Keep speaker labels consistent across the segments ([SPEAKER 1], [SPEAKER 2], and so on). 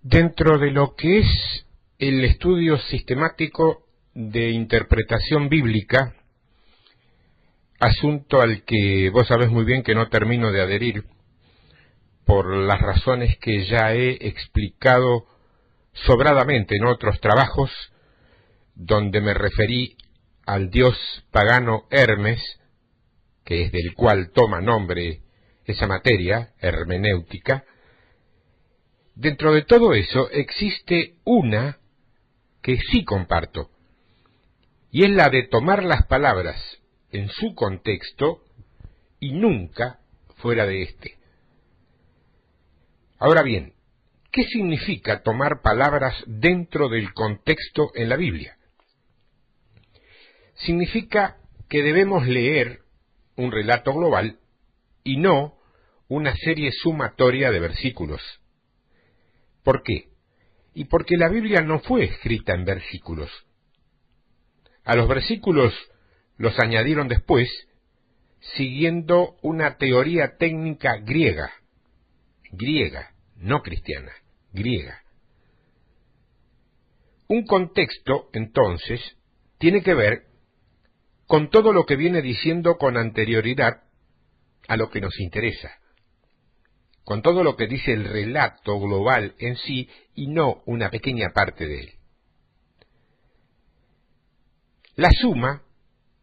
[SPEAKER 1] Dentro de lo que es el estudio sistemático de interpretación bíblica, asunto al que vos sabés muy bien que no termino de adherir, por las razones que ya he explicado sobradamente en otros trabajos, donde me referí al dios pagano Hermes, que es del cual toma nombre esa materia hermenéutica. Dentro de todo eso existe una que sí comparto, y es la de tomar las palabras en su contexto y nunca fuera de éste. Ahora bien, ¿qué significa tomar palabras dentro del contexto en la Biblia? Significa que debemos leer un relato global y no una serie sumatoria de versículos. ¿Por qué? Y porque la Biblia no fue escrita en versículos. A los versículos los añadieron después, siguiendo una teoría técnica griega, no cristiana, griega. Un contexto, entonces, tiene que ver con todo lo que viene diciendo con anterioridad a lo que nos interesa, con todo lo que dice el relato global en sí y no una pequeña parte de él. La suma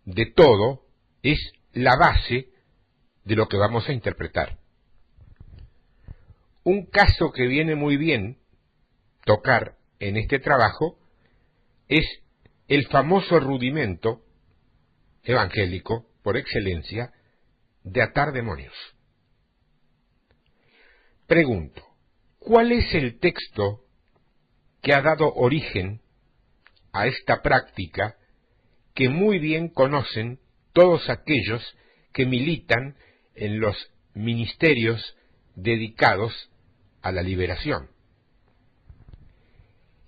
[SPEAKER 1] de todo es la base de lo que vamos a interpretar. Un caso que viene muy bien tocar en este trabajo es el famoso rudimento evangélico por excelencia de atar demonios. Pregunto, ¿cuál es el texto que ha dado origen a esta práctica que muy bien conocen todos aquellos que militan en los ministerios dedicados a la liberación?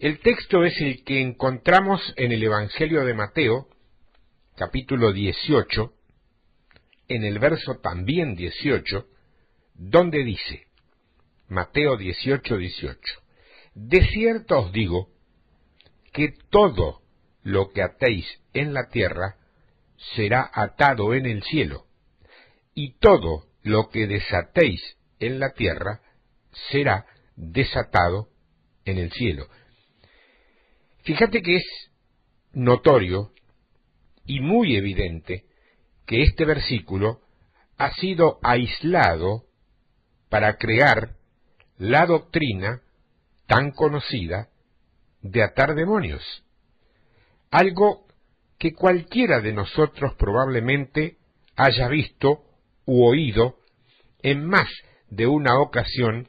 [SPEAKER 1] El texto es el que encontramos en el Evangelio de Mateo, capítulo 18, en el verso también 18, donde dice, Mateo 18, 18, de cierto os digo que todo lo que atéis en la tierra será atado en el cielo, y todo lo que desatéis en la tierra será desatado en el cielo. Fíjate que es notorio y muy evidente que este versículo ha sido aislado para crear la doctrina tan conocida de atar demonios, algo que cualquiera de nosotros probablemente haya visto u oído en más de una ocasión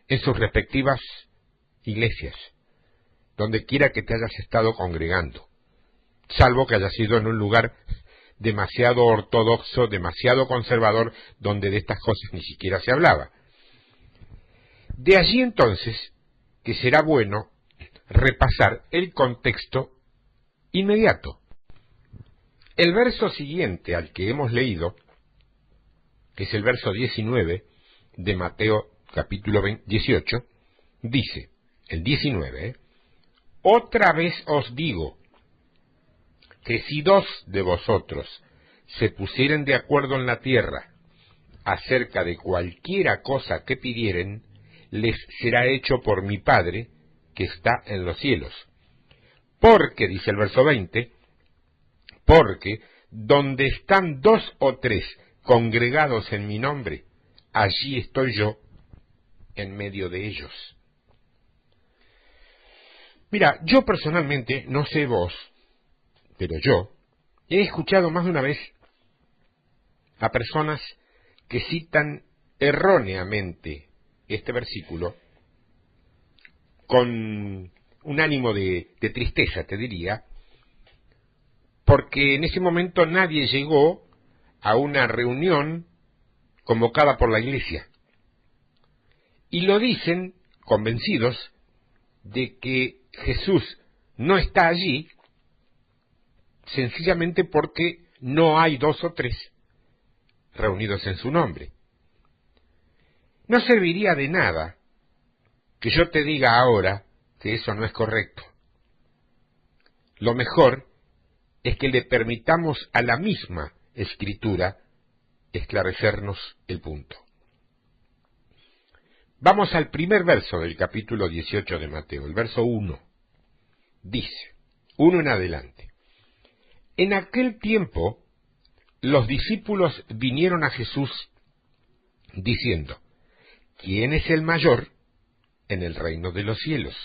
[SPEAKER 1] en sus respectivas iglesias, donde quiera que te hayas estado congregando, salvo que hayas sido en un lugar demasiado ortodoxo, demasiado conservador, donde de estas cosas ni siquiera se hablaba. De allí entonces que será bueno repasar el contexto inmediato. El verso siguiente al que hemos leído, que es el verso 19 de Mateo capítulo 18, dice, el 19, otra vez os digo, que si dos de vosotros se pusieren de acuerdo en la tierra acerca de cualquiera cosa que pidieren, les será hecho por mi Padre que está en los cielos. Porque, dice el verso 20, porque donde están dos o tres congregados en mi nombre, allí estoy yo en medio de ellos. Mira, yo personalmente, no sé vos, pero yo he escuchado más de una vez a personas que citan erróneamente este versículo con un ánimo de tristeza, te diría, porque en ese momento nadie llegó a una reunión convocada por la Iglesia. Y lo dicen convencidos de que Jesús no está allí sencillamente porque no hay dos o tres reunidos en su nombre. No serviría de nada que yo te diga ahora que eso no es correcto. Lo mejor es que le permitamos a la misma Escritura esclarecernos el punto. Vamos al primer verso del capítulo 18 de Mateo, el verso 1. Dice, 1 en adelante. En aquel tiempo, los discípulos vinieron a Jesús diciendo, ¿quién es el mayor en el reino de los cielos?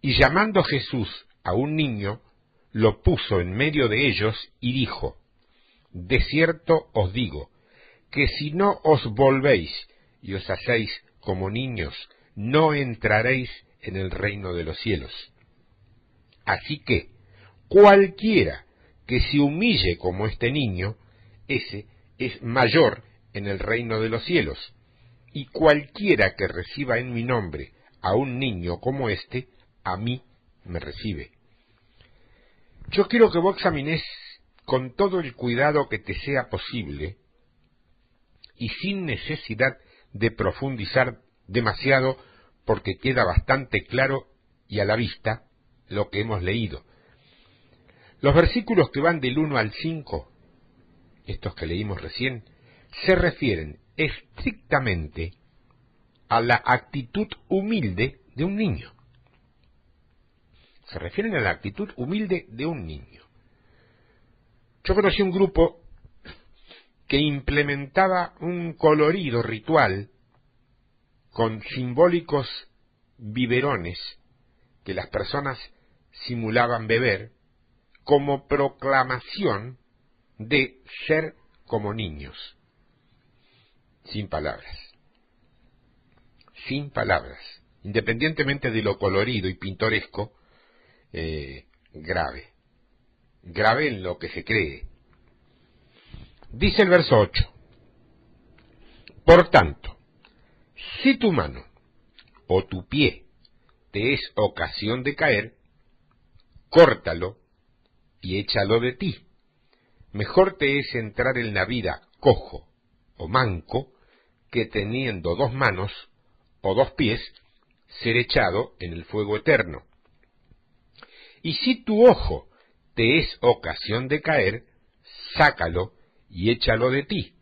[SPEAKER 1] Y llamando Jesús a un niño, lo puso en medio de ellos y dijo, de cierto os digo, que si no os volvéis y os hacéis como niños, no entraréis en el reino de los cielos. Así que, cualquiera que se humille como este niño, ese es mayor en el reino de los cielos, y cualquiera que reciba en mi nombre a un niño como este, a mí me recibe. Yo quiero que vos examines con todo el cuidado que te sea posible y sin necesidad de profundizar demasiado, porque queda bastante claro y a la vista lo que hemos leído. Los versículos que van del 1 al 5, estos que leímos recién, se refieren estrictamente a la actitud humilde de un niño. Se refieren a la actitud humilde de un niño. Yo conocí un grupo que implementaba un colorido ritual con simbólicos biberones que las personas simulaban beber como proclamación de ser como niños. Sin palabras. Sin palabras. Independientemente de lo colorido y pintoresco, grave. Grave en lo que se cree. Dice el verso 8. Por tanto, si tu mano o tu pie te es ocasión de caer, córtalo y échalo de ti. Mejor te es entrar en la vida cojo o manco que teniendo 2 manos o 2 pies ser echado en el fuego eterno. Y si tu ojo te es ocasión de caer, sácalo y échalo de ti.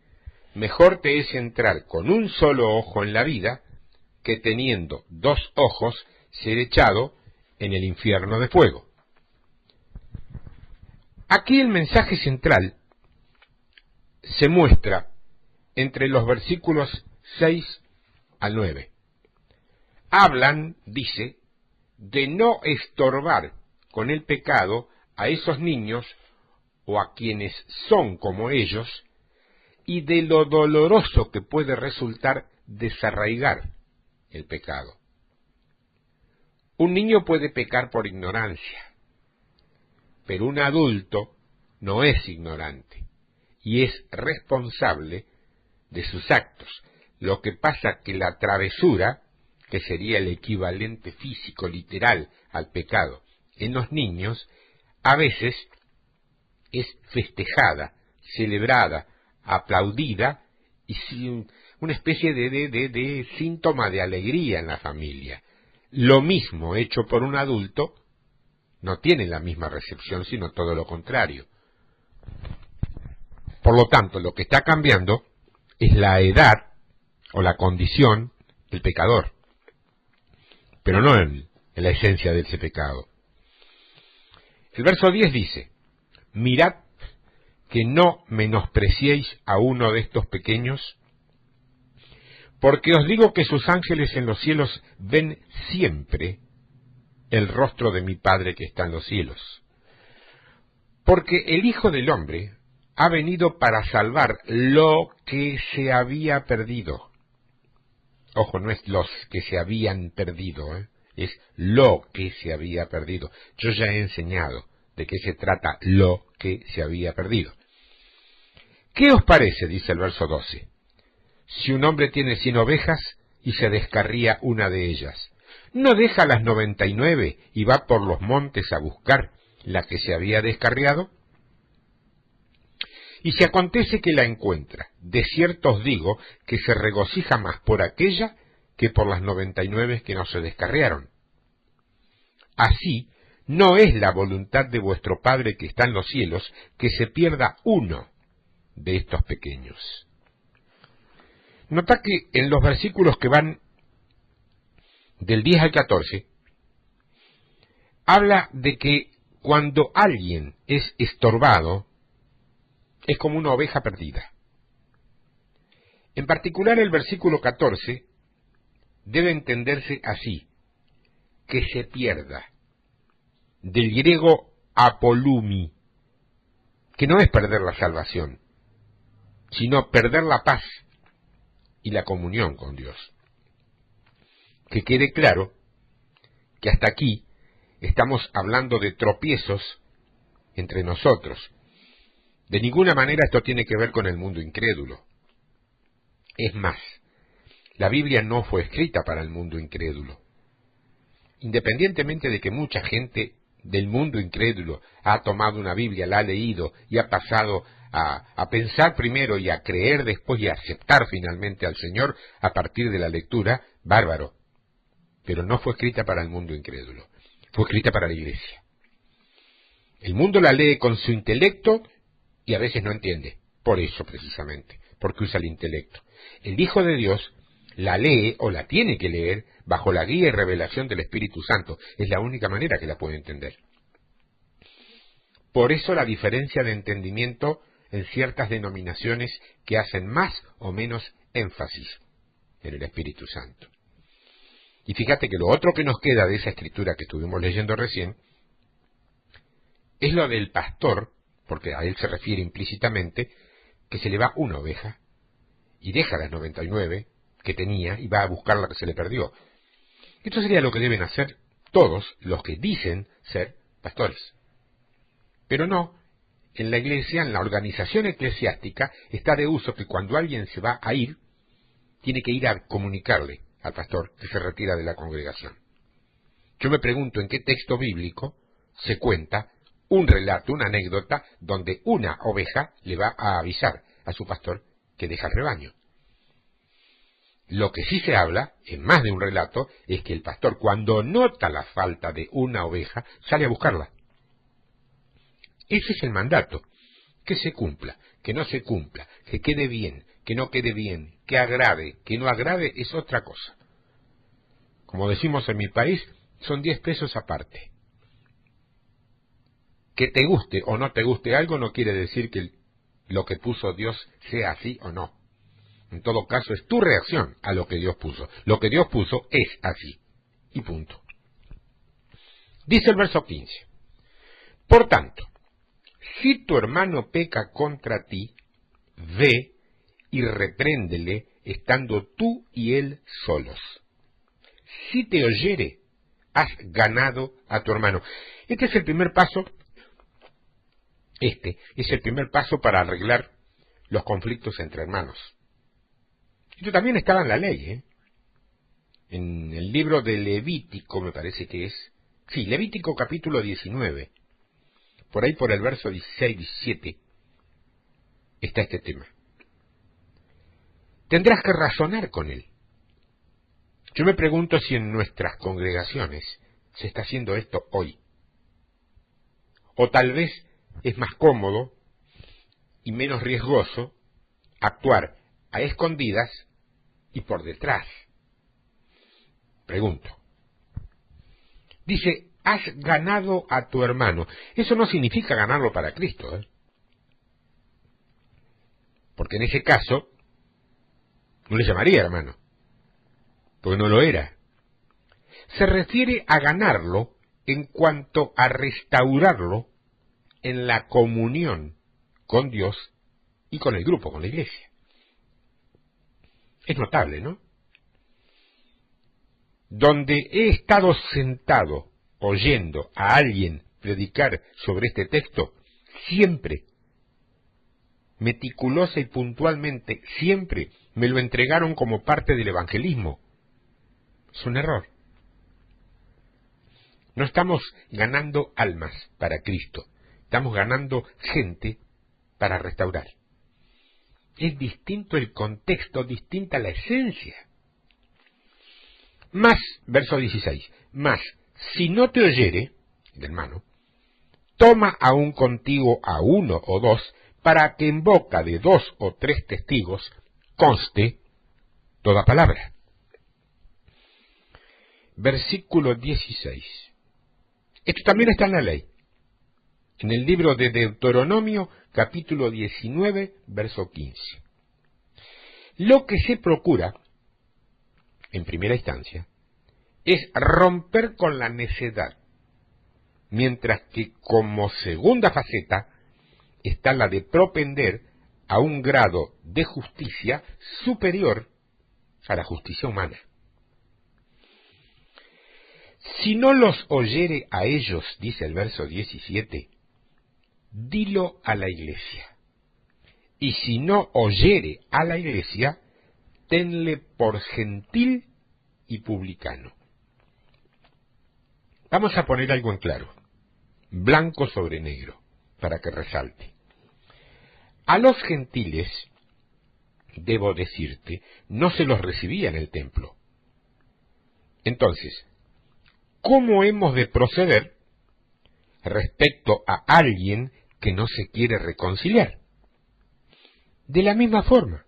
[SPEAKER 1] Mejor te es entrar con un solo ojo en la vida, que teniendo 2 ojos ser echado en el infierno de fuego. Aquí el mensaje central se muestra entre los versículos 6 al 9. Hablan, dice, de no estorbar con el pecado a esos niños o a quienes son como ellos, y de lo doloroso que puede resultar desarraigar el pecado. Un niño puede pecar por ignorancia, pero un adulto no es ignorante y es responsable de sus actos. Lo que pasa que la travesura, que sería el equivalente físico literal al pecado en los niños, a veces es festejada, celebrada, aplaudida y una especie de síntoma de alegría en la familia. Lo mismo hecho por un adulto no tiene la misma recepción, sino todo lo contrario. Por lo tanto, lo que está cambiando es la edad o la condición del pecador, pero no en la esencia de ese pecado. El verso 10 dice, mirad que no menospreciéis a uno de estos pequeños, porque os digo que sus ángeles en los cielos ven siempre el rostro de mi Padre que está en los cielos. Porque el Hijo del Hombre ha venido para salvar lo que se había perdido. Ojo, no es los que se habían perdido, es lo que se había perdido. Yo ya he enseñado de qué se trata lo que se había perdido. ¿Qué os parece? Dice el verso 12. Si un hombre tiene 100 ovejas y se descarría una de ellas, ¿no deja las 99 y va por los montes a buscar la que se había descarriado? Y si acontece que la encuentra, de cierto os digo que se regocija más por aquella que por las 99 que no se descarriaron. Así, no es la voluntad de vuestro Padre que está en los cielos que se pierda uno de estos pequeños. Nota que en los versículos que van del 10 al 14, habla de que cuando alguien es estorbado, es como una oveja perdida. En particular el versículo 14 debe entenderse así, que se pierda, del griego apolumi, que no es perder la salvación, sino perder la paz y la comunión con Dios. Que quede claro que hasta aquí estamos hablando de tropiezos entre nosotros. De ninguna manera esto tiene que ver con el mundo incrédulo. Es más, la Biblia no fue escrita para el mundo incrédulo. Independientemente de que mucha gente del mundo incrédulo ha tomado una Biblia, la ha leído y ha pasado a pensar primero y a creer después y a aceptar finalmente al Señor a partir de la lectura, bárbaro. Pero no fue escrita para el mundo incrédulo, fue escrita para la iglesia. El mundo la lee con su intelecto y a veces no entiende, por eso precisamente, porque usa el intelecto. El Hijo de Dios la lee o la tiene que leer bajo la guía y revelación del Espíritu Santo. Es la única manera que la puede entender. Por eso la diferencia de entendimiento en ciertas denominaciones que hacen más o menos énfasis en el Espíritu Santo. Y fíjate que lo otro que nos queda de esa escritura que estuvimos leyendo recién es lo del pastor, porque a él se refiere implícitamente, que se le va una oveja y deja las 99 que tenía y va a buscar la que se le perdió. Esto sería lo que deben hacer todos los que dicen ser pastores. Pero no, en la iglesia, en la organización eclesiástica, está de uso que cuando alguien se va a ir, tiene que ir a comunicarle al pastor que se retira de la congregación. Yo me pregunto en qué texto bíblico se cuenta un relato, una anécdota, donde una oveja le va a avisar a su pastor que deja el rebaño. Lo que sí se habla, en más de un relato, es que el pastor, cuando nota la falta de una oveja, sale a buscarla. Ese es el mandato, que se cumpla, que no se cumpla, que quede bien, que no quede bien, que agrade, que no agrade, es otra cosa. Como decimos en mi país, son 10 pesos aparte. Que te guste o no te guste algo no quiere decir que lo que puso Dios sea así o no. En todo caso es tu reacción a lo que Dios puso. Lo que Dios puso es así. Y punto. Dice el verso 15. Por tanto, si tu hermano peca contra ti, ve y repréndele estando tú y él solos. Si te oyere, has ganado a tu hermano. Este es el primer paso para arreglar los conflictos entre hermanos. Esto también estaba en la ley, ¿eh? En el libro de Levítico, me parece que es. Sí, Levítico capítulo 19. Por ahí por el verso 16-17 está este tema. Tendrás que razonar con él. Yo me pregunto si en nuestras congregaciones se está haciendo esto hoy. O tal vez es más cómodo y menos riesgoso actuar a escondidas y por detrás. Pregunto. Dice, has ganado a tu hermano. Eso no significa ganarlo para Cristo, ¿eh? Porque en ese caso no le llamaría hermano, porque no lo era. Se refiere a ganarlo en cuanto a restaurarlo en la comunión con Dios y con el grupo, con la iglesia. Es notable, ¿no? Donde he estado sentado oyendo a alguien predicar sobre este texto, siempre, meticulosa y puntualmente, siempre me lo entregaron como parte del evangelismo. Es un error. No estamos ganando almas para Cristo, estamos ganando gente para restaurar. Es distinto el contexto, distinta la esencia. Más, verso 16, más, si no te oyere, el hermano, toma aún contigo a uno o dos, para que en boca de 2 o 3 testigos conste toda palabra. Versículo 16. Esto también está en la ley. En el libro de Deuteronomio, capítulo 19, verso 15. Lo que se procura, en primera instancia, es romper con la necedad, mientras que como segunda faceta está la de propender a un grado de justicia superior a la justicia humana. Si no los oyere a ellos, dice el verso 17, dilo a la iglesia. Y si no oyere a la iglesia, tenle por gentil y publicano. Vamos a poner algo en claro, blanco sobre negro, para que resalte. A los gentiles, debo decirte, no se los recibía en el templo. Entonces, ¿cómo hemos de proceder respecto a alguien que no se quiere reconciliar? De la misma forma.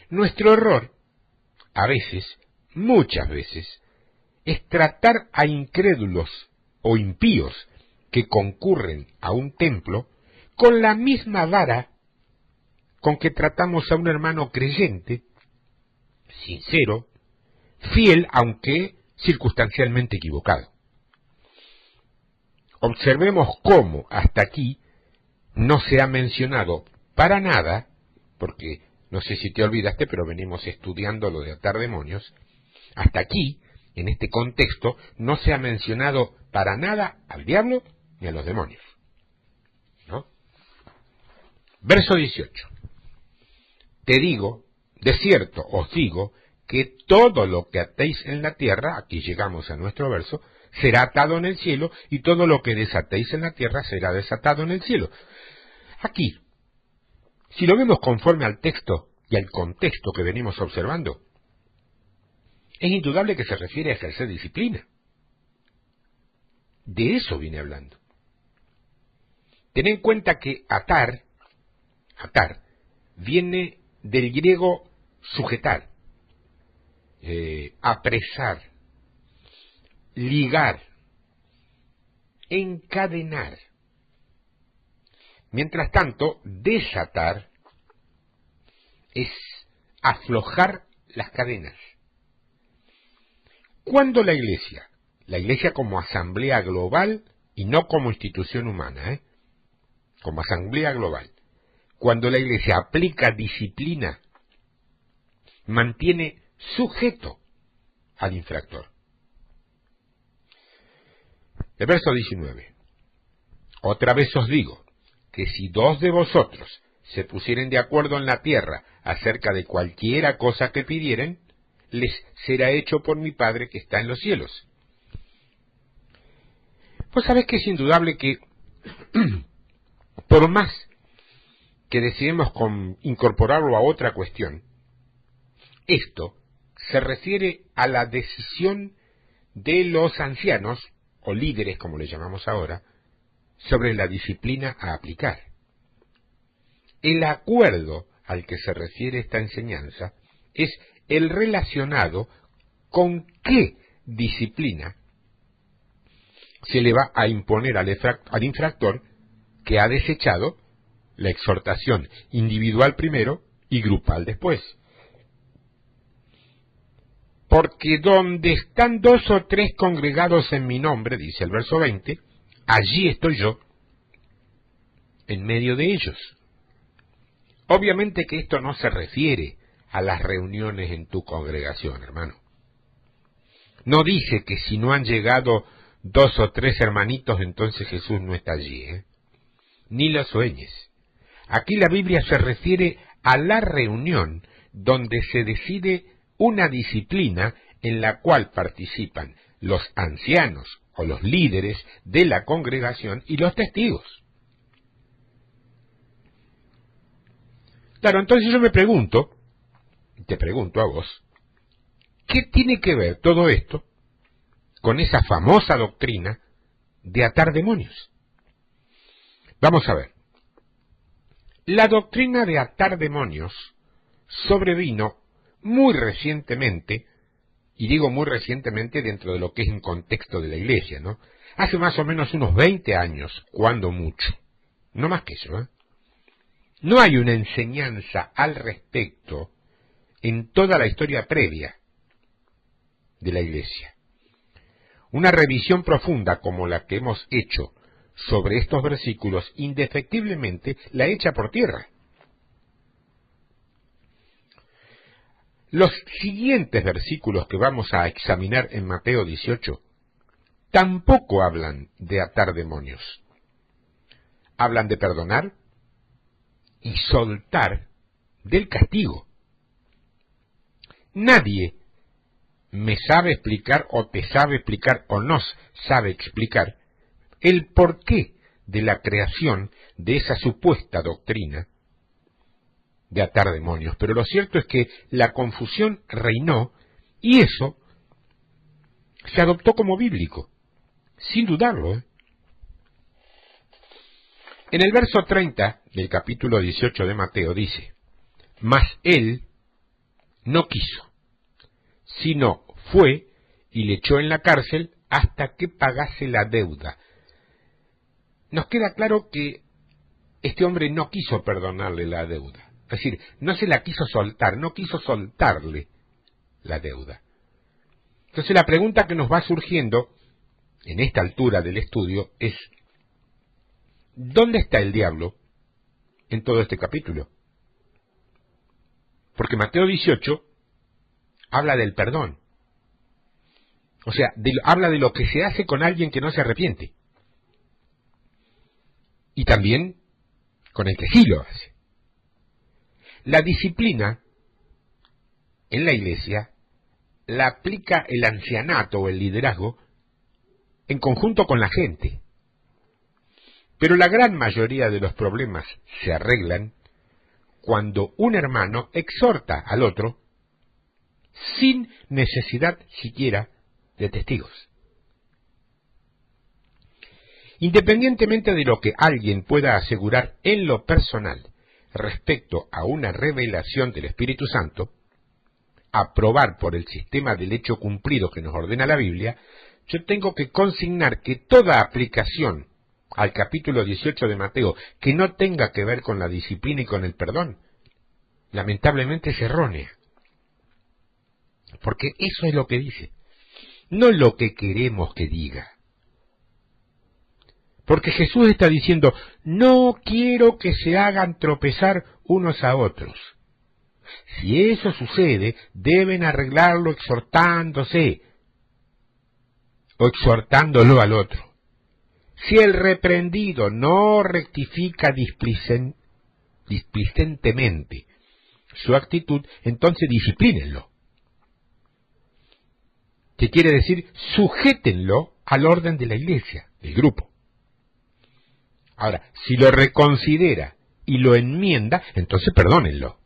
[SPEAKER 1] Nuestro error, a veces, muchas veces, es tratar a incrédulos o impíos que concurren a un templo con la misma vara con que tratamos a un hermano creyente, sincero, fiel, aunque circunstancialmente equivocado. Observemos cómo hasta aquí no se ha mencionado para nada, porque no sé si te olvidaste, pero venimos estudiando lo de atar demonios, hasta aquí, en este contexto, no se ha mencionado para nada al diablo ni a los demonios. ¿No? Verso 18. Te digo, de cierto os digo, que todo lo que atéis en la tierra, aquí llegamos a nuestro verso, será atado en el cielo, y todo lo que desatéis en la tierra será desatado en el cielo. Aquí, si lo vemos conforme al texto y al contexto que venimos observando, es indudable que se refiere a ejercer disciplina. De eso viene hablando. Ten en cuenta que atar, viene del griego sujetar, apresar, ligar, encadenar. Mientras tanto, desatar es aflojar las cadenas. ¿Cuándo la iglesia como asamblea global y no como institución humana, como asamblea global, cuando la iglesia aplica disciplina, mantiene sujeto al infractor? El verso 19. Otra vez os digo, que si 2 de vosotros se pusieren de acuerdo en la tierra acerca de cualquiera cosa que pidieren, les será hecho por mi Padre que está en los cielos. Pues sabes que es indudable que, por más que decidimos incorporarlo a otra cuestión, esto se refiere a la decisión de los ancianos, o líderes como le llamamos ahora, sobre la disciplina a aplicar. El acuerdo al que se refiere esta enseñanza es el relacionado con qué disciplina se le va a imponer al infractor que ha desechado la exhortación individual primero y grupal después. Porque donde están 2 o 3 congregados en mi nombre, dice el verso 20, allí estoy yo, en medio de ellos. Obviamente que esto no se refiere a las reuniones en tu congregación, hermano. No dice que si no han llegado 2 o 3 hermanitos, entonces Jesús no está allí, Ni lo sueñes. Aquí la Biblia se refiere a la reunión donde se decide una disciplina en la cual participan los ancianos o los líderes de la congregación y los testigos. Claro, entonces yo me pregunto, te pregunto a vos, ¿Qué tiene que ver todo esto con esa famosa doctrina de atar demonios? Vamos a ver. La doctrina de atar demonios sobrevino muy recientemente, y digo muy recientemente dentro de lo que es un contexto de la Iglesia, ¿no? Hace más o menos unos 20 años, cuando mucho. No más que eso, ¿eh? No hay una enseñanza al respecto en toda la historia previa de la Iglesia. Una revisión profunda como la que hemos hecho sobre estos versículos, indefectiblemente la echa por tierra. Los siguientes versículos que vamos a examinar en Mateo 18 tampoco hablan de atar demonios. Hablan de perdonar y soltar del castigo. Nadie me sabe explicar, o te sabe explicar, o nos sabe explicar el porqué de la creación de esa supuesta doctrina de atar demonios. Pero lo cierto es que la confusión reinó y eso se adoptó como bíblico, sin dudarlo, ¿eh? En el verso 30 del capítulo 18 de Mateo dice: mas él no quiso, sino fue y le echó en la cárcel hasta que pagase la deuda. Nos queda claro que este hombre no quiso perdonarle la deuda. Es decir, no se la quiso soltar, no quiso soltarle la deuda. Entonces la pregunta que nos va surgiendo en esta altura del estudio es: ¿dónde está el diablo en todo este capítulo? Porque Mateo 18 habla del perdón. O sea, habla de lo que se hace con alguien que no se arrepiente. Y también con el que sí lo hace. La disciplina en la Iglesia la aplica el ancianato o el liderazgo en conjunto con la gente. Pero la gran mayoría de los problemas se arreglan cuando un hermano exhorta al otro sin necesidad siquiera de testigos. Independientemente de lo que alguien pueda asegurar en lo personal respecto a una revelación del Espíritu Santo, aprobar por el sistema del hecho cumplido que nos ordena la Biblia, yo tengo que consignar que toda aplicación al capítulo 18 de Mateo que no tenga que ver con la disciplina y con el perdón, lamentablemente es errónea. Porque eso es lo que dice, no lo que queremos que diga. Porque Jesús está diciendo: no quiero que se hagan tropezar unos a otros. Si eso sucede, deben arreglarlo exhortándose o exhortándolo al otro. Si el reprendido no rectifica displicentemente su actitud, entonces disciplínenlo. ¿Qué quiere decir? Sujétenlo al orden de la iglesia, del grupo. Ahora, si lo reconsidera y lo enmienda, entonces perdónenlo.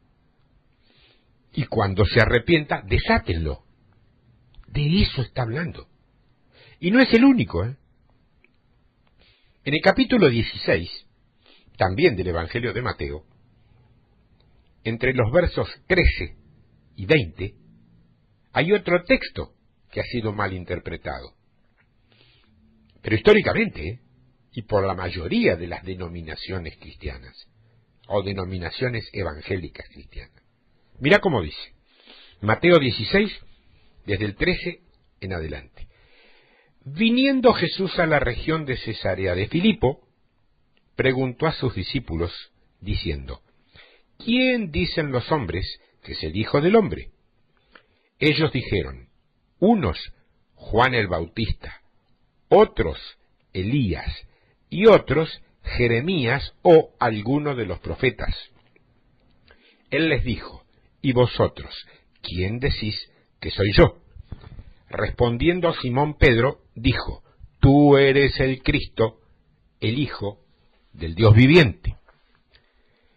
[SPEAKER 1] Y cuando se arrepienta, desátenlo. De eso está hablando. Y no es el único, ¿eh? En el capítulo 16, también del Evangelio de Mateo, entre los versos 13 y 20, hay otro texto que ha sido mal interpretado. Pero históricamente, ¿eh? Y por la mayoría de las denominaciones cristianas, o denominaciones evangélicas cristianas. Mira cómo dice, Mateo 16, desde el 13 en adelante. Viniendo Jesús a la región de Cesarea de Filipo, preguntó a sus discípulos, diciendo: ¿quién dicen los hombres que es el Hijo del Hombre? Ellos dijeron: unos, Juan el Bautista, otros, Elías, y otros, Jeremías o alguno de los profetas. Él les dijo: ¿y vosotros, quién decís que soy yo? Respondiendo Simón Pedro, dijo: tú eres el Cristo, el Hijo del Dios viviente.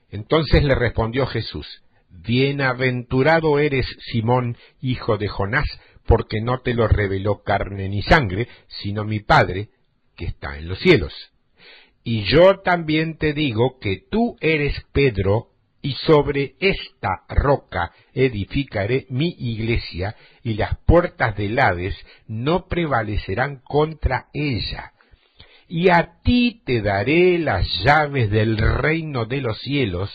[SPEAKER 1] Entonces le respondió Jesús: Bienaventurado eres, Simón, hijo de Jonás, porque no te lo reveló carne ni sangre, sino mi Padre, que está en los cielos. Y yo también te digo que tú eres Pedro, y sobre esta roca edificaré mi iglesia, y las puertas del Hades no prevalecerán contra ella. Y a ti te daré las llaves del reino de los cielos,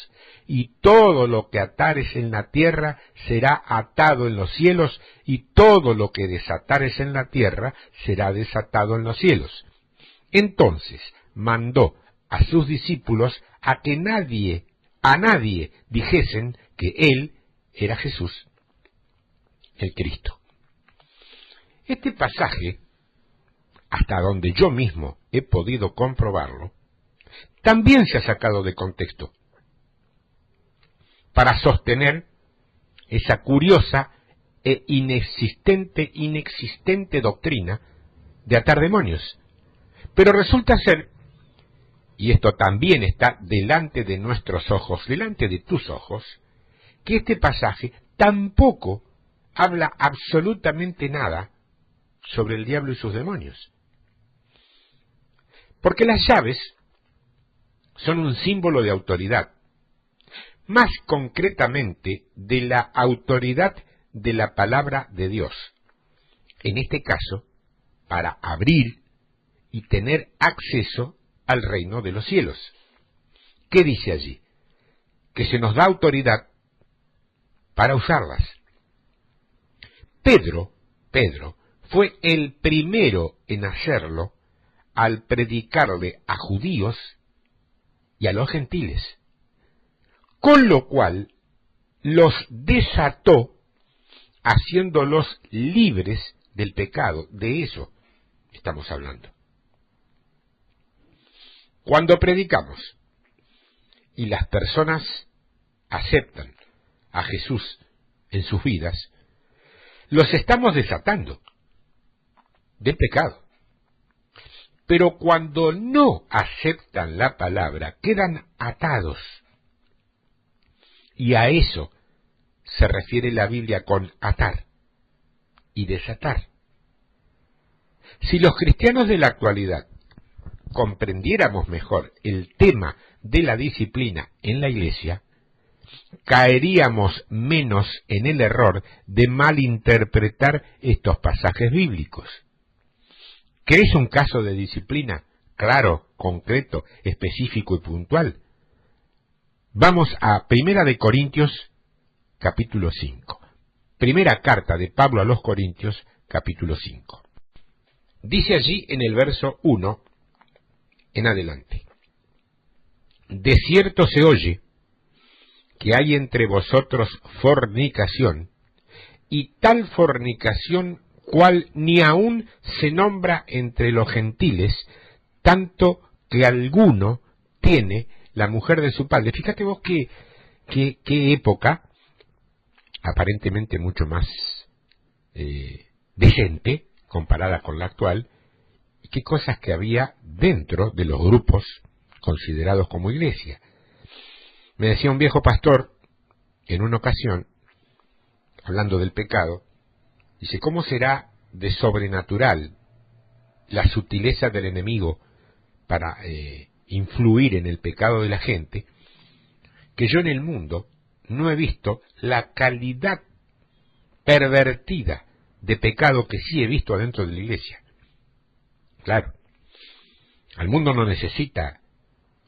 [SPEAKER 1] y todo lo que atares en la tierra será atado en los cielos, y todo lo que desatares en la tierra será desatado en los cielos. Entonces mandó a sus discípulos a que a nadie dijesen que él era Jesús, el Cristo. Este pasaje, hasta donde yo mismo he podido comprobarlo, también se ha sacado de contexto para sostener esa curiosa e inexistente doctrina de atar demonios. Pero resulta ser, y esto también está delante de nuestros ojos, delante de tus ojos, que este pasaje tampoco habla absolutamente nada sobre el diablo y sus demonios. Porque las llaves son un símbolo de autoridad, más concretamente de la autoridad de la palabra de Dios, en este caso, para abrir y tener acceso al reino de los cielos. ¿Qué dice allí? Que se nos da autoridad para usarlas. Pedro fue el primero en hacerlo al predicarle a judíos y a los gentiles, con lo cual los desató haciéndolos libres del pecado. De eso estamos hablando. Cuando predicamos y las personas aceptan a Jesús en sus vidas, los estamos desatando del pecado. Pero cuando no aceptan la palabra, quedan atados. Y a eso se refiere la Biblia con atar y desatar. Si los cristianos de la actualidad comprendiéramos mejor el tema de la disciplina en la Iglesia, caeríamos menos en el error de malinterpretar estos pasajes bíblicos. ¿Qué es un caso de disciplina? Claro, concreto, específico y puntual. Vamos a 1 de Corintios, capítulo 5. Primera carta de Pablo a los Corintios, capítulo 5. Dice allí en el verso 1 en adelante: De cierto se oye que hay entre vosotros fornicación, y tal fornicación cual ni aun se nombra entre los gentiles, tanto que alguno tiene la mujer de su padre. Fíjate vos qué época, aparentemente mucho más decente comparada con la actual, y qué cosas que había dentro de los grupos considerados como iglesia. Me decía un viejo pastor en una ocasión, hablando del pecado, dice: ¿cómo será de sobrenatural la sutileza del enemigo para influir en el pecado de la gente, que yo en el mundo no he visto la calidad pervertida de pecado que sí he visto adentro de la iglesia? Claro, al mundo no necesita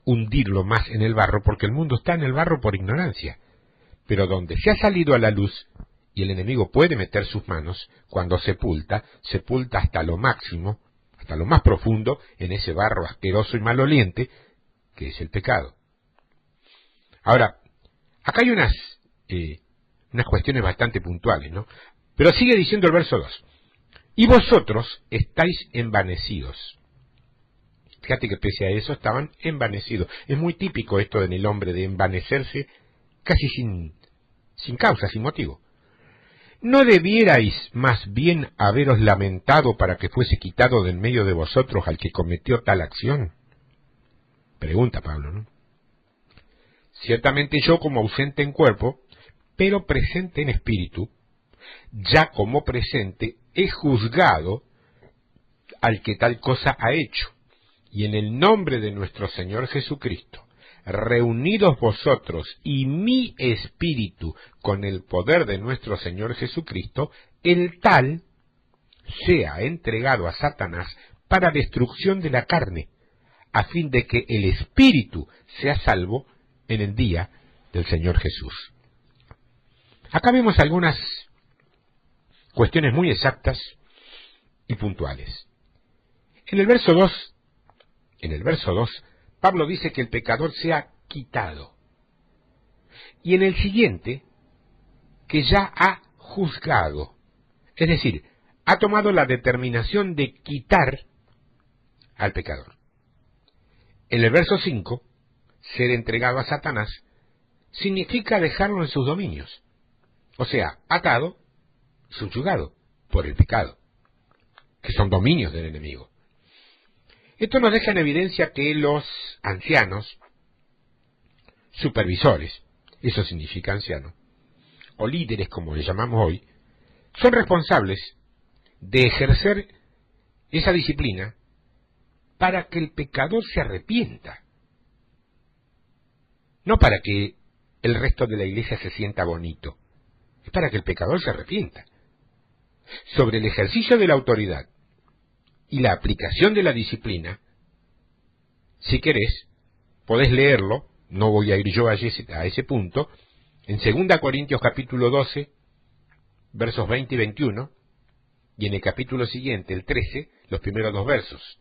[SPEAKER 1] hundirlo más en el barro, porque el mundo está en el barro por ignorancia, pero donde se ha salido a la luz y el enemigo puede meter sus manos, cuando sepulta hasta lo máximo, hasta lo más profundo, en ese barro asqueroso y maloliente que es el pecado. Ahora, acá hay unas cuestiones bastante puntuales, ¿no? Pero sigue diciendo el verso 2: y vosotros estáis envanecidos. Fíjate que pese a eso estaban envanecidos. Es muy típico esto en el hombre, de envanecerse casi sin causa, sin motivo. ¿No debierais más bien haberos lamentado para que fuese quitado de en medio de vosotros al que cometió tal acción? Pregunta Pablo, ¿no? Ciertamente yo, como ausente en cuerpo, pero presente en espíritu, ya como presente es juzgado al que tal cosa ha hecho. Y en el nombre de nuestro Señor Jesucristo, reunidos vosotros y mi espíritu con el poder de nuestro Señor Jesucristo, el tal sea entregado a Satanás para destrucción de la carne, a fin de que el espíritu sea salvo en el día del Señor Jesús. Acá vemos algunas cuestiones muy exactas y puntuales. En el verso 2, Pablo dice que el pecador sea quitado. Y en el siguiente, que ya ha juzgado. Es decir, ha tomado la determinación de quitar al pecador. En el verso 5, ser entregado a Satanás significa dejarlo en sus dominios. O sea, atado, subyugado por el pecado, que son dominios del enemigo. Esto nos deja en evidencia que los ancianos, supervisores, eso significa anciano, o líderes como le llamamos hoy, son responsables de ejercer esa disciplina para que el pecador se arrepienta, no para que el resto de la iglesia se sienta bonito, es para que el pecador se arrepienta. Sobre el ejercicio de la autoridad y la aplicación de la disciplina, si querés, podés leerlo, no voy a ir yo a ese punto, en 2 Corintios capítulo 12, versos 20 y 21, y en el capítulo siguiente, el 13, los primeros 2 versos.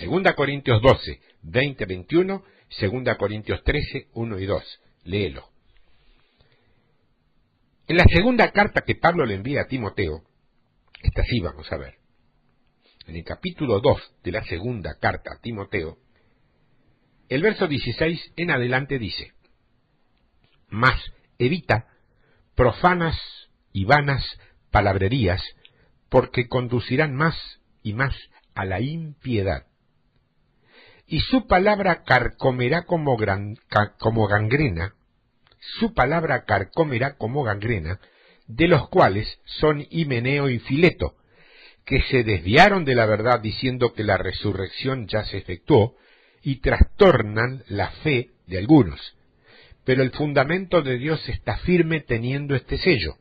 [SPEAKER 1] 2 Corintios 12, 20, 21, 2 Corintios 13, 1 y 2. Léelo. En la segunda carta que Pablo le envía a Timoteo, esta sí vamos a ver, en el capítulo 2 de la segunda carta a Timoteo, el verso 16 en adelante dice: mas evita profanas y vanas palabrerías, porque conducirán más y más a la impiedad. Y su palabra carcomerá como gangrena, su palabra carcomerá como gangrena, de los cuales son Himeneo y Fileto, que se desviaron de la verdad diciendo que la resurrección ya se efectuó, y trastornan la fe de algunos. Pero el fundamento de Dios está firme teniendo este sello: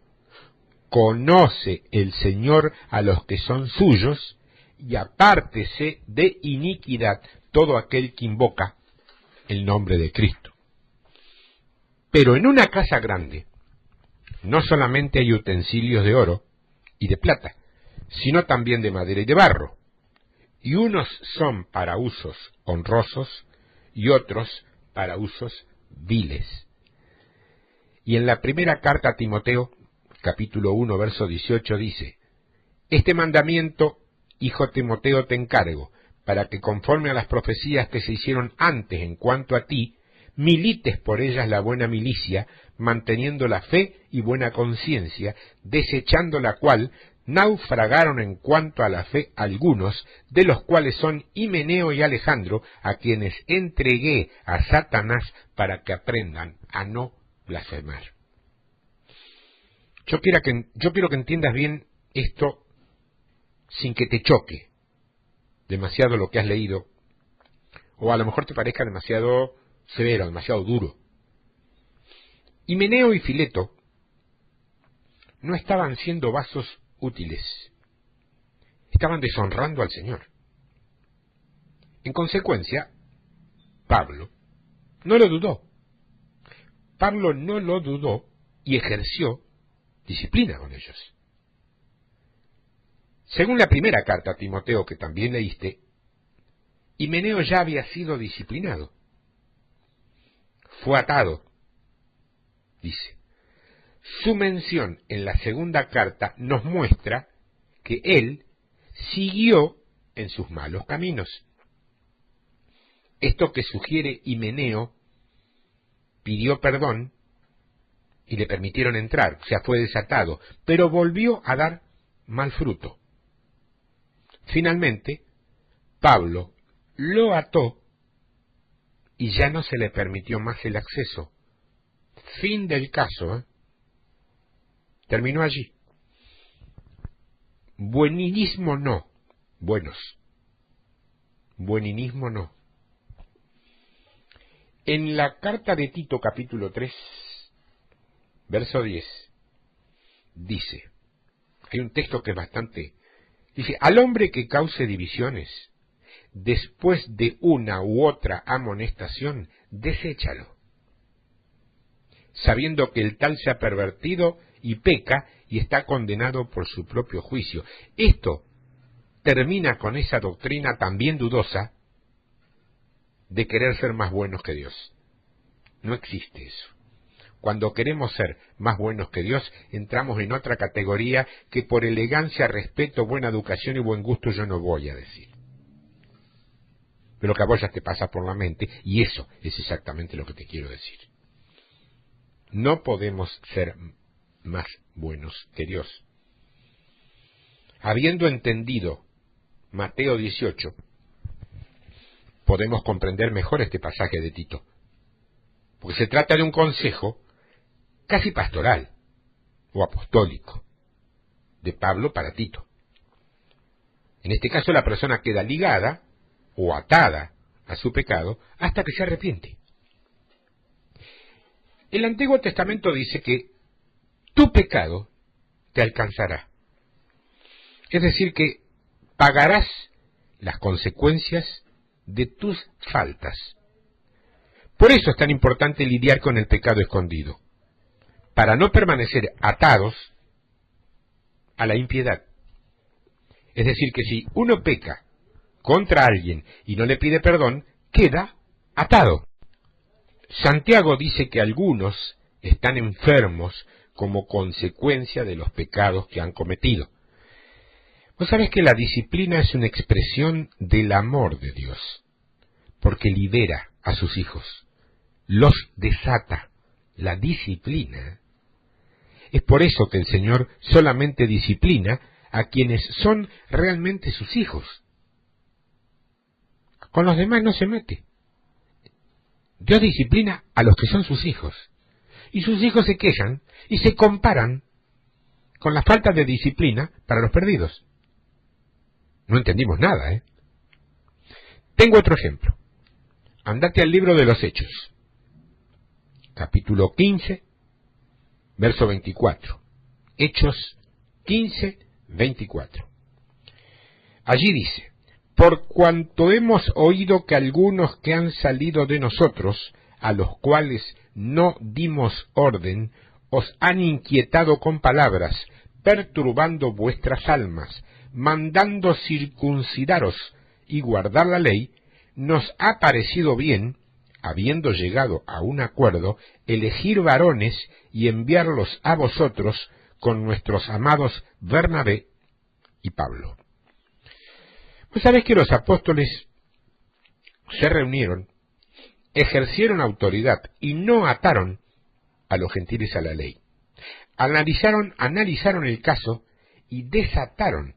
[SPEAKER 1] conoce el Señor a los que son suyos, y apártese de iniquidad todo aquel que invoca el nombre de Cristo. Pero en una casa grande no solamente hay utensilios de oro y de plata, sino también de madera y de barro, y unos son para usos honrosos y otros para usos viles. Y en la primera carta a Timoteo, capítulo 1, verso 18, dice: este mandamiento, hijo Timoteo, te encargo, para que conforme a las profecías que se hicieron antes en cuanto a ti, milites por ellas la buena milicia, manteniendo la fe y buena conciencia, desechando la cual naufragaron en cuanto a la fe algunos, de los cuales son Himeneo y Alejandro, a quienes entregué a Satanás para que aprendan a no blasfemar. Yo quiero que entiendas bien esto sin que te choque demasiado lo que has leído, o a lo mejor te parezca demasiado severo, demasiado duro. Himeneo y Fileto no estaban siendo vasos útiles, estaban deshonrando al Señor. En consecuencia, Pablo no lo dudó. Pablo no lo dudó y ejerció disciplina con ellos. Según la primera carta a Timoteo que también leíste, Himeneo ya había sido disciplinado. Fue atado, dice. Su mención en la segunda carta nos muestra que él siguió en sus malos caminos. Esto que sugiere Himeneo, pidió perdón y le permitieron entrar, o sea, fue desatado, pero volvió a dar mal fruto. Finalmente, Pablo lo ató y ya no se le permitió más el acceso. Fin del caso, ¿eh? Terminó allí. Bueninismo no. Buenos. Bueninismo no. En la carta de Tito, capítulo 3, verso 10, dice, hay un texto que es bastante, dice, al hombre que cause divisiones, después de una u otra amonestación, deséchalo, sabiendo que el tal se ha pervertido y peca y está condenado por su propio juicio. Esto termina con esa doctrina también dudosa de querer ser más buenos que Dios. No existe eso. Cuando queremos ser más buenos que Dios, entramos en otra categoría que por elegancia, respeto, buena educación y buen gusto yo no voy a decir. Pero que a vos ya te pasa por la mente, y eso es exactamente lo que te quiero decir. No podemos ser más buenos que Dios. Habiendo entendido Mateo 18, podemos comprender mejor este pasaje de Tito, porque se trata de un consejo casi pastoral o apostólico de Pablo para Tito. En este caso la persona queda ligada o atada a su pecado hasta que se arrepiente. El Antiguo Testamento dice que tu pecado te alcanzará. Es decir, que pagarás las consecuencias de tus faltas. Por eso es tan importante lidiar con el pecado escondido, para no permanecer atados a la impiedad. Es decir, que si uno peca contra alguien y no le pide perdón, queda atado. Santiago dice que algunos están enfermos como consecuencia de los pecados que han cometido. Vos sabés que la disciplina es una expresión del amor de Dios, porque libera a sus hijos, los desata. La disciplina. Es por eso que el Señor solamente disciplina a quienes son realmente sus hijos. Con los demás no se mete. Dios disciplina a los que son sus hijos. Y sus hijos se quejan y se comparan con la falta de disciplina para los perdidos. No entendimos nada, ¿eh? Tengo otro ejemplo. Andate al libro de los Hechos, capítulo 15, verso 24. Hechos 15, 24. Allí dice, por cuanto hemos oído que algunos que han salido de nosotros, a los cuales no dimos orden, os han inquietado con palabras, perturbando vuestras almas, mandando circuncidaros y guardar la ley, nos ha parecido bien, habiendo llegado a un acuerdo, elegir varones y enviarlos a vosotros con nuestros amados Bernabé y Pablo. Pues sabés que los apóstoles se reunieron, ejercieron autoridad y no ataron a los gentiles a la ley. Analizaron el caso y desataron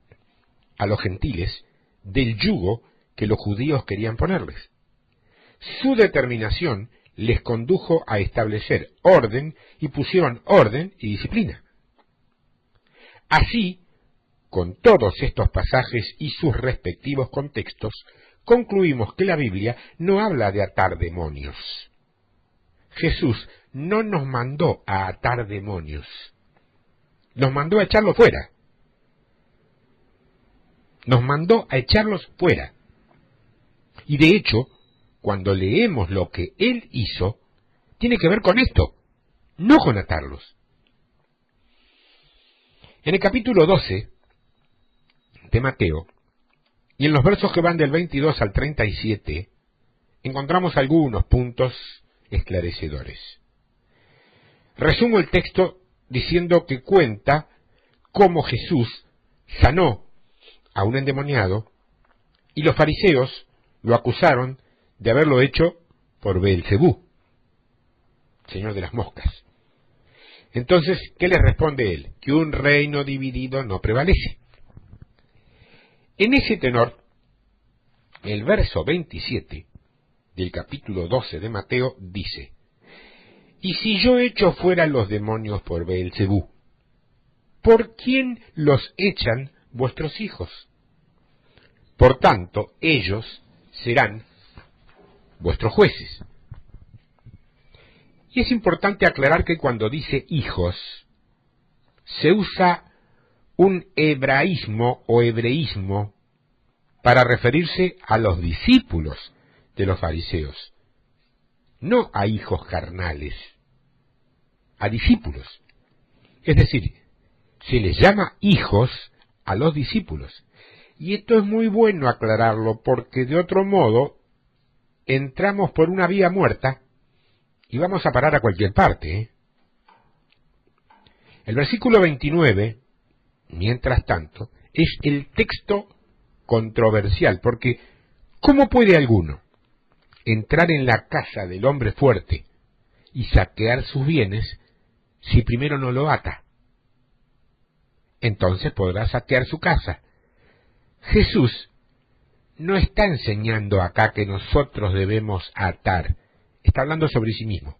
[SPEAKER 1] a los gentiles del yugo que los judíos querían ponerles. Su determinación les condujo a establecer orden y pusieron orden y disciplina. Así, con todos estos pasajes y sus respectivos contextos, concluimos que la Biblia no habla de atar demonios. Jesús no nos mandó a atar demonios, nos mandó a echarlos fuera. Nos mandó a echarlos fuera. Y de hecho, cuando leemos lo que Él hizo, tiene que ver con esto, no con atarlos. En el capítulo 12 de Mateo, y en los versos que van del 22 al 37, encontramos algunos puntos esclarecedores. Resumo el texto diciendo que cuenta cómo Jesús sanó a un endemoniado y los fariseos lo acusaron de haberlo hecho por Beelzebú, señor de las moscas. Entonces, ¿qué le responde él? Que un reino dividido no prevalece. En ese tenor, el verso 27 del capítulo 12 de Mateo dice, Y si yo echo fuera los demonios por Beelzebú, ¿por quién los echan vuestros hijos? Por tanto, ellos serán vuestros jueces. Y es importante aclarar que cuando dice hijos, se usa un hebraísmo o hebreísmo para referirse a los discípulos de los fariseos, no a hijos carnales, a discípulos. Es decir, se les llama hijos a los discípulos. Y esto es muy bueno aclararlo, porque de otro modo entramos por una vía muerta y vamos a parar a cualquier parte. El versículo 29, mientras tanto, es el texto controversial, porque ¿cómo puede alguno entrar en la casa del hombre fuerte y saquear sus bienes si primero no lo ata? Entonces podrá saquear su casa. Jesús no está enseñando acá que nosotros debemos atar, está hablando sobre sí mismo.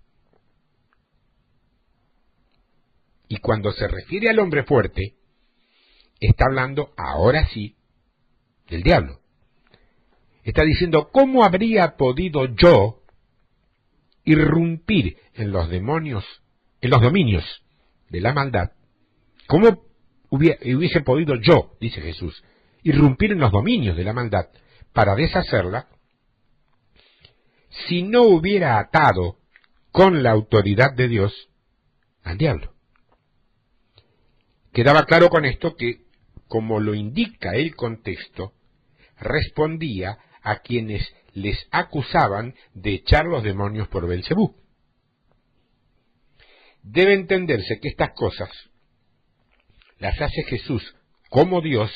[SPEAKER 1] Y cuando se refiere al hombre fuerte, está hablando, ahora sí, del diablo. Está diciendo, ¿cómo habría podido yo irrumpir en los demonios, en los dominios de la maldad? ¿Cómo hubiese podido yo, dice Jesús, irrumpir en los dominios de la maldad para deshacerla, si no hubiera atado con la autoridad de Dios al diablo? Quedaba claro con esto que, como lo indica el contexto, respondía a quienes les acusaban de echar los demonios por Beelzebú. Debe entenderse que estas cosas las hace Jesús como Dios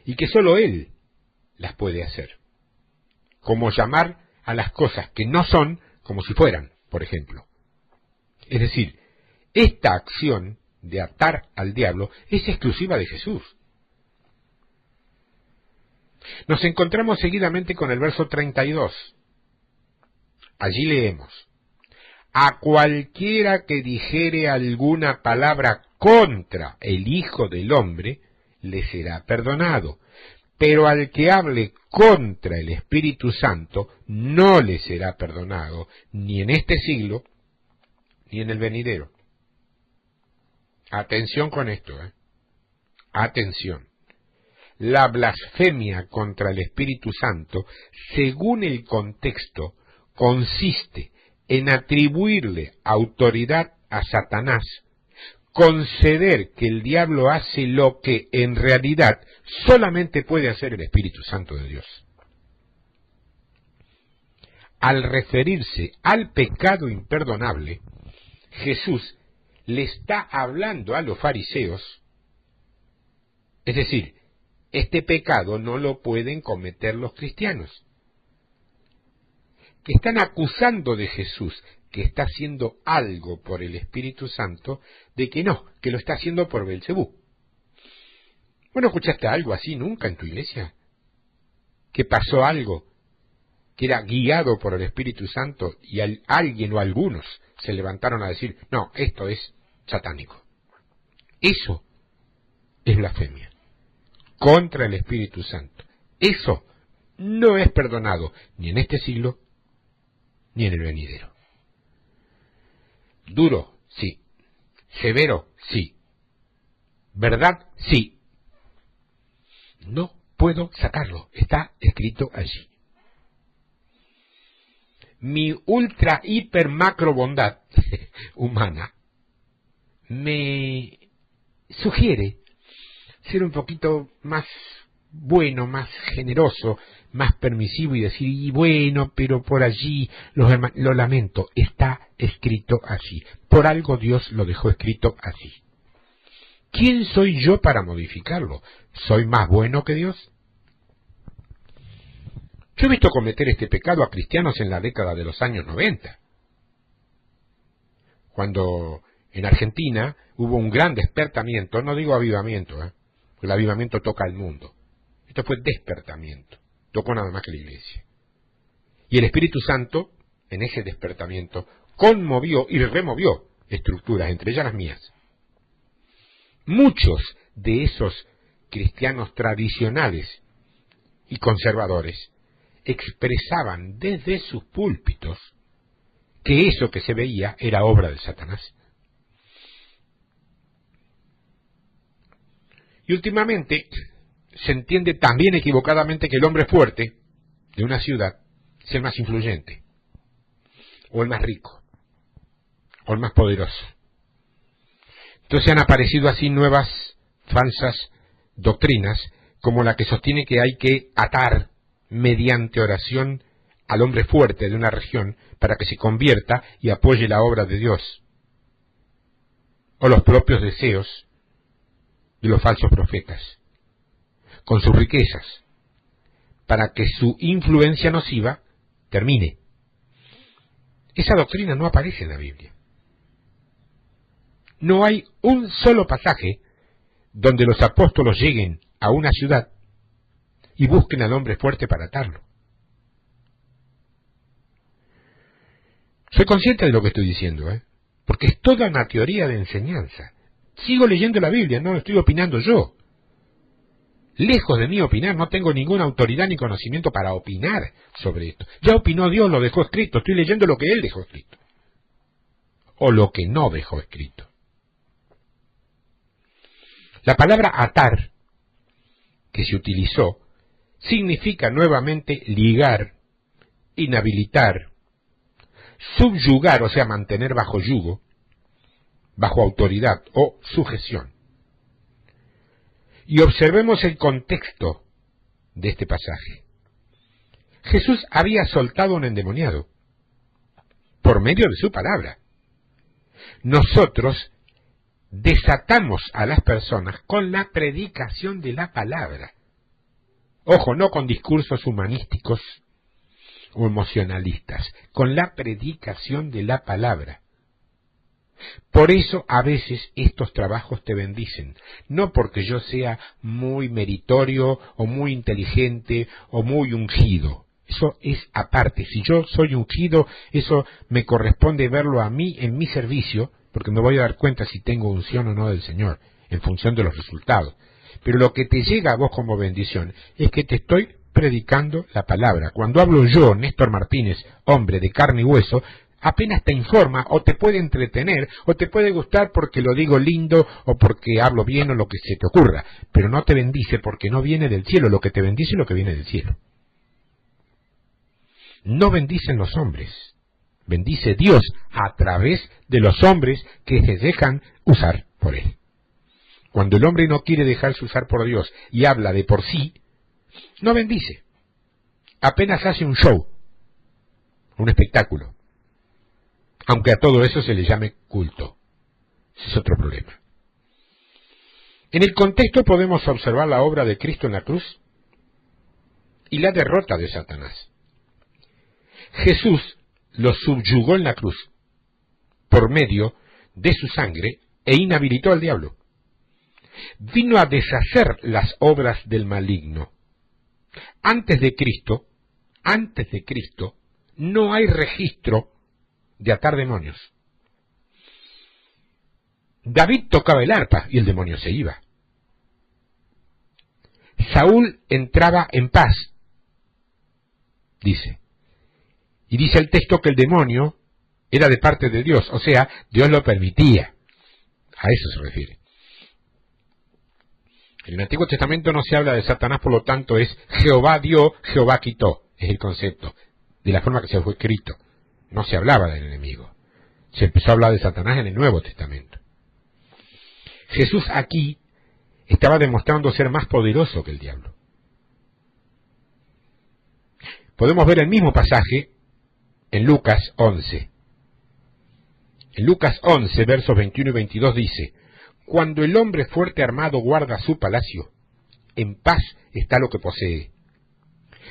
[SPEAKER 1] y que sólo Él las puede hacer. Como llamar a las cosas que no son como si fueran, por ejemplo. Es decir, esta acción de atar al diablo es exclusiva de Jesús. Nos encontramos seguidamente con el verso 32. Allí leemos: a cualquiera que dijere alguna palabra contra el Hijo del Hombre, le será perdonado, pero al que hable contra el Espíritu Santo, no le será perdonado, ni en este siglo, ni en el venidero. Atención con esto, Atención. La blasfemia contra el Espíritu Santo, según el contexto, consiste en atribuirle autoridad a Satanás, conceder que el diablo hace lo que en realidad solamente puede hacer el Espíritu Santo de Dios. Al referirse al pecado imperdonable, Jesús le está hablando a los fariseos, es decir, este pecado no lo pueden cometer los cristianos, que están acusando de Jesús que está haciendo algo por el Espíritu Santo, de que no, que lo está haciendo por Beelzebú. ¿Bueno, escuchaste algo así nunca en tu iglesia? ¿Que pasó algo que era guiado por el Espíritu Santo y alguien o algunos se levantaron a decir, no, esto es satánico? Eso es blasfemia contra el Espíritu Santo. Eso no es perdonado ni en este siglo ni en el venidero. Duro, sí. Severo, sí. ¿Verdad? Sí. No puedo sacarlo. Está escrito allí. Mi ultra, hiper, macro bondad humana me sugiere ser un poquito más bueno, más generoso, más permisivo y decir, y bueno, pero por allí lo lamento, está escrito así. Por algo Dios lo dejó escrito así. ¿Quién soy yo para modificarlo? ¿Soy más bueno que Dios? Yo he visto cometer este pecado a cristianos en la década de los años 90, cuando en Argentina hubo un gran despertamiento, no digo avivamiento, porque el avivamiento toca al mundo. Esto fue despertamiento, tocó nada más que la iglesia. Y el Espíritu Santo, en ese despertamiento, conmovió y removió estructuras, entre ellas las mías. Muchos de esos cristianos tradicionales y conservadores expresaban desde sus púlpitos que eso que se veía era obra de Satanás. Y últimamente se entiende también equivocadamente que el hombre fuerte de una ciudad es el más influyente, o el más rico, o el más poderoso. Entonces han aparecido así nuevas falsas doctrinas, como la que sostiene que hay que atar mediante oración al hombre fuerte de una región para que se convierta y apoye la obra de Dios, o los propios deseos de los falsos profetas, con sus riquezas, para que su influencia nociva termine. Esa doctrina no aparece en la Biblia. No hay un solo pasaje donde los apóstolos lleguen a una ciudad y busquen al hombre fuerte para atarlo. Soy consciente de lo que estoy diciendo, porque es toda una teoría de enseñanza. Sigo leyendo la Biblia, no estoy opinando yo. Lejos de mí opinar, no tengo ninguna autoridad ni conocimiento para opinar sobre esto. Ya opinó Dios, lo dejó escrito, estoy leyendo lo que Él dejó escrito. O lo que no dejó escrito. La palabra atar, que se utilizó, significa nuevamente ligar, inhabilitar, subyugar, o sea, mantener bajo yugo, bajo autoridad o sujeción. Y observemos el contexto de este pasaje. Jesús había soltado a un endemoniado por medio de su palabra. Nosotros desatamos a las personas con la predicación de la palabra. Ojo, no con discursos humanísticos o emocionalistas, con la predicación de la palabra. Por eso a veces estos trabajos te bendicen, no porque yo sea muy meritorio o muy inteligente o muy ungido. Eso es aparte. Si yo soy ungido, eso me corresponde verlo a mí en mi servicio, porque me voy a dar cuenta si tengo unción o no del Señor, en función de los resultados. Pero lo que te llega a vos como bendición es que te estoy predicando la palabra. Cuando hablo yo, Néstor Martínez, hombre de carne y hueso, apenas te informa o te puede entretener o te puede gustar porque lo digo lindo o porque hablo bien o lo que se te ocurra, pero no te bendice porque no viene del cielo. Lo que te bendice es lo que viene del cielo. No bendicen los hombres, bendice Dios a través de los hombres que se dejan usar por Él. Cuando el hombre no quiere dejarse usar por Dios y habla de por sí, no bendice. Apenas hace un show, un espectáculo. Aunque a todo eso se le llame culto. Ese es otro problema. En el contexto podemos observar la obra de Cristo en la cruz y la derrota de Satanás. Jesús lo subyugó en la cruz por medio de su sangre e inhabilitó al diablo. Vino a deshacer las obras del maligno. Antes de Cristo, no hay registro de atar demonios. David tocaba el arpa y el demonio se iba. Saúl entraba en paz, dice. Y dice el texto que el demonio era de parte de Dios, o sea, Dios lo permitía. A eso se refiere. En el Antiguo Testamento no se habla de Satanás, por lo tanto es Jehová dio, Jehová quitó. Es el concepto, de la forma que se fue escrito. No se hablaba del enemigo. Se empezó a hablar de Satanás en el Nuevo Testamento. Jesús aquí estaba demostrando ser más poderoso que el diablo. Podemos ver el mismo pasaje en Lucas 11. En Lucas 11, versos 21 y 22 dice: cuando el hombre fuerte armado guarda su palacio, en paz está lo que posee.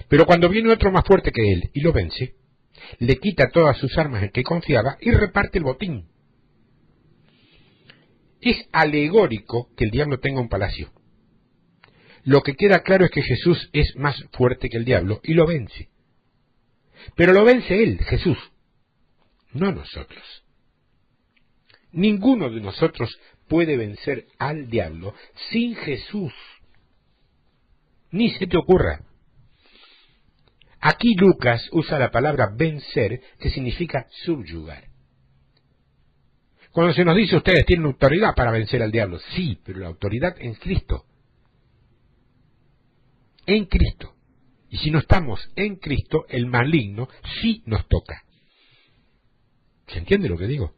[SPEAKER 1] Pero cuando viene otro más fuerte que él y lo vence, le quita todas sus armas en que confiaba y reparte el botín. Es alegórico que el diablo tenga un palacio. Lo que queda claro es que Jesús es más fuerte que el diablo y lo vence. Pero lo vence él, Jesús, no nosotros. Ninguno de nosotros puede vencer al diablo sin Jesús. Ni se te ocurra. Aquí Lucas usa la palabra vencer, que significa subyugar. Cuando se nos dice ustedes tienen autoridad para vencer al diablo, sí, pero la autoridad en Cristo. En Cristo. Y si no estamos en Cristo, el maligno sí nos toca. ¿Se entiende lo que digo?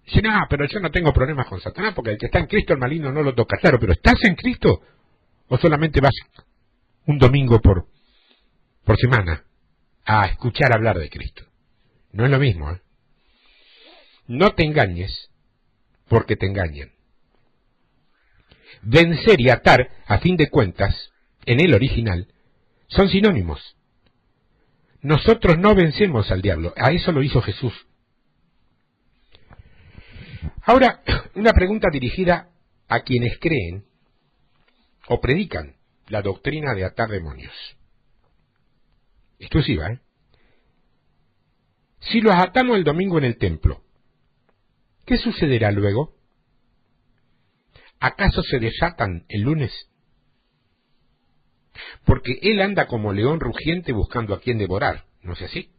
[SPEAKER 1] Dice, no, pero yo no tengo problemas con Satanás, porque el que está en Cristo, el maligno no lo toca. Claro, pero ¿estás en Cristo? ¿O solamente vas un domingo por semana a escuchar hablar de Cristo? No es lo mismo, ¿eh? No te engañes, porque te engañan. Vencer y atar, a fin de cuentas, en el original, son sinónimos. Nosotros no vencemos al diablo, a eso lo hizo Jesús. Ahora, una pregunta dirigida a quienes creen o predican la doctrina de atar demonios. Exclusiva, ¿eh? Si los atamos el domingo en el templo, ¿qué sucederá luego? ¿Acaso se desatan el lunes? Porque él anda como león rugiente buscando a quien devorar, ¿no es así?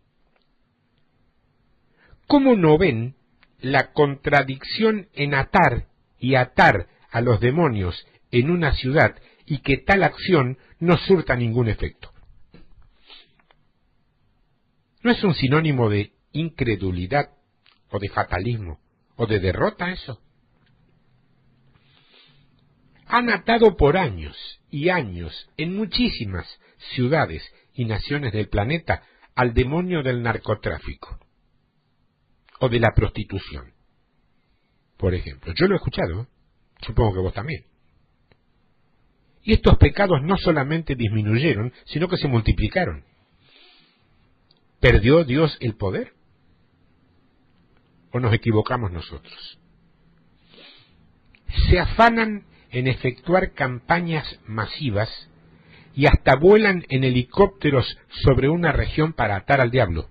[SPEAKER 1] ¿Cómo no ven la contradicción en atar y atar a los demonios en una ciudad y que tal acción no surta ningún efecto? ¿No es un sinónimo de incredulidad o de fatalismo o de derrota eso? Han atado por años y años en muchísimas ciudades y naciones del planeta al demonio del narcotráfico o de la prostitución, por ejemplo. Yo lo he escuchado, ¿eh? Supongo que vos también. Y estos pecados no solamente disminuyeron, sino que se multiplicaron. ¿Perdió Dios el poder? ¿O nos equivocamos nosotros? Se afanan en efectuar campañas masivas y hasta vuelan en helicópteros sobre una región para atar al diablo.